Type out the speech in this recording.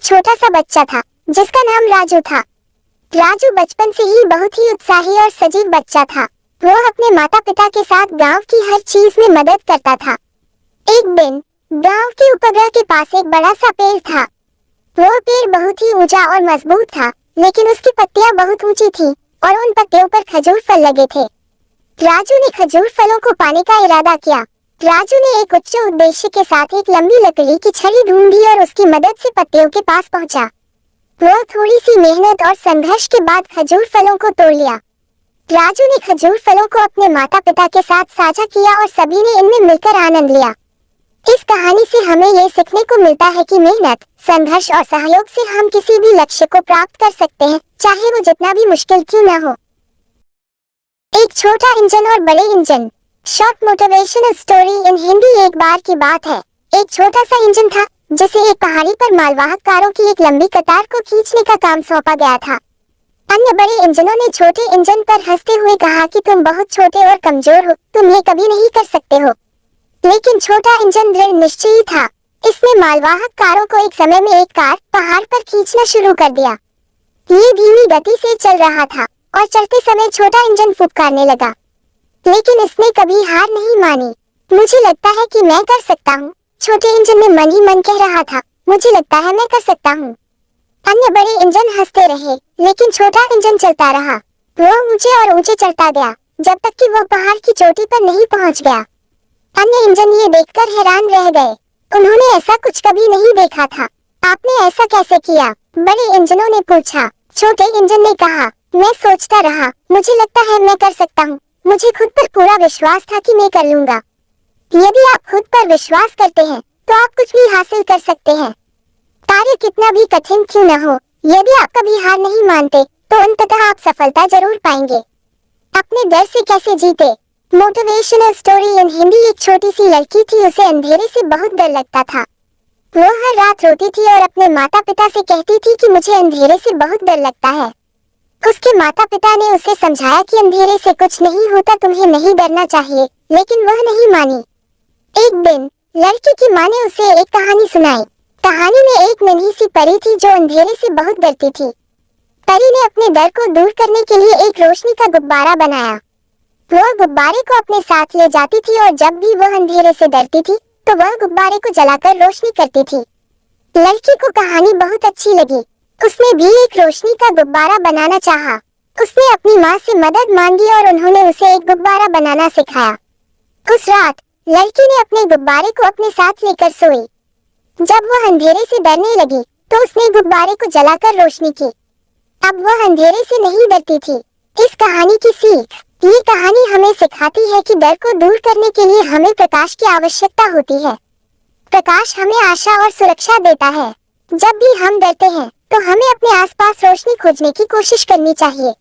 एक छोटा सा बच्चा था जिसका नाम राजू था। राजू बचपन से ही बहुत ही उत्साही और सजीव बच्चा था। वो अपने माता पिता के साथ गांव की हर चीज में मदद करता था। एक दिन गांव के उपग्रह के पास एक बड़ा सा पेड़ था। वो पेड़ बहुत ही ऊंचा और मजबूत था, लेकिन उसकी पत्तियां बहुत ऊंची थी और उन पत्तियों पर खजूर फल लगे थे। राजू ने खजूर फलों को पाने का इरादा किया। राजू ने एक उच्च उद्देश्य के साथ एक लंबी लकड़ी की छड़ी ढूंढी और उसकी मदद से पत्तियों के पास पहुंचा। वो थोड़ी सी मेहनत और संघर्ष के बाद खजूर फलों को तोड़ लिया। राजू ने खजूर फलों को अपने माता पिता के साथ साझा किया और सभी ने इनमें मिलकर आनंद लिया। इस कहानी से हमें ये सीखने को मिलता है कि मेहनत, संघर्ष और सहयोग से हम किसी भी लक्ष्य को प्राप्त कर सकते हैं, चाहे वो जितना भी मुश्किल क्यों न हो। एक छोटा इंजन और बड़े engine. Short motivational story in Hindi. एक बार की बात है, एक छोटा सा इंजन था जिसे एक पहाड़ी पर मालवाहक कारों की एक लंबी कतार को खींचने का काम सौंपा गया था। अन्य बड़े इंजनों ने छोटे इंजन पर हंसते हुए कहा कि तुम बहुत छोटे और कमजोर हो, तुम ये कभी नहीं कर सकते हो। लेकिन छोटा इंजन दृढ़ निश्चयी था। इसने मालवाहक कारों को एक समय में एक कार पहाड़ पर खींचना शुरू कर दिया। ये धीमी गति से चल रहा था और चलते समय छोटा इंजन फुफकारने लगा, लेकिन इसने कभी हार नहीं मानी। मुझे लगता है कि मैं कर सकता हूँ, छोटे इंजन ने मन ही मन कह रहा था। मुझे लगता है मैं कर सकता हूँ। अन्य बड़े इंजन हंसते रहे, लेकिन छोटा इंजन चलता रहा। वो ऊंचे और ऊंचे चढ़ता गया जब तक कि वह पहाड़ की चोटी पर नहीं पहुंच गया। अन्य इंजन ये देखकर हैरान रह गए। उन्होंने ऐसा कुछ कभी नहीं देखा था। आपने ऐसा कैसे किया? बड़े इंजनों ने पूछा। छोटे इंजन ने कहा, मैं सोचता रहा, मुझे लगता है मैं कर सकता हूँ। मुझे खुद पर पूरा विश्वास था कि मैं कर लूंगा। यदि आप खुद पर विश्वास करते हैं तो आप कुछ भी हासिल कर सकते हैं, कार्य कितना भी कठिन क्यों न हो। यदि आप कभी हार नहीं मानते तो अंततः आप सफलता जरूर पाएंगे। अपने डर से कैसे जीते? Motivational story in Hindi. एक छोटी सी लड़की थी, उसे अंधेरे से बहुत डर लगता था। वो हर रात रोती थी और अपने माता पिता से कहती थी कि मुझे अंधेरे से बहुत डर लगता है। उसके माता पिता ने उसे समझाया कि अंधेरे से कुछ नहीं होता, तुम्हें नहीं डरना चाहिए, लेकिन वह नहीं मानी। एक दिन लड़की की माँ ने उसे एक कहानी सुनाई। कहानी में एक नन्ही सी परी थी जो अंधेरे से बहुत डरती थी। परी ने अपने डर को दूर करने के लिए एक रोशनी का गुब्बारा बनाया। वह गुब्बारे को अपने साथ ले जाती थी और जब भी वह अंधेरे से डरती थी तो वह गुब्बारे को जलाकर रोशनी करती थी। लड़की को कहानी बहुत अच्छी लगी। उसने भी एक रोशनी का गुब्बारा बनाना चाहा। उसने अपनी माँ से मदद मांगी और उन्होंने उसे एक गुब्बारा बनाना सिखाया। उस रात लड़की ने अपने गुब्बारे को अपने साथ लेकर सोई। जब वह अंधेरे से डरने लगी तो उसने गुब्बारे को जलाकर रोशनी की। अब वह अंधेरे से नहीं डरती थी। इस कहानी की सीख। ये कहानी हमें सिखाती है कि डर को दूर करने के लिए हमें प्रकाश की आवश्यकता होती है। प्रकाश हमें आशा और सुरक्षा देता है। जब भी हम डरते हैं तो हमें अपने आसपास रोशनी खोजने की कोशिश करनी चाहिए।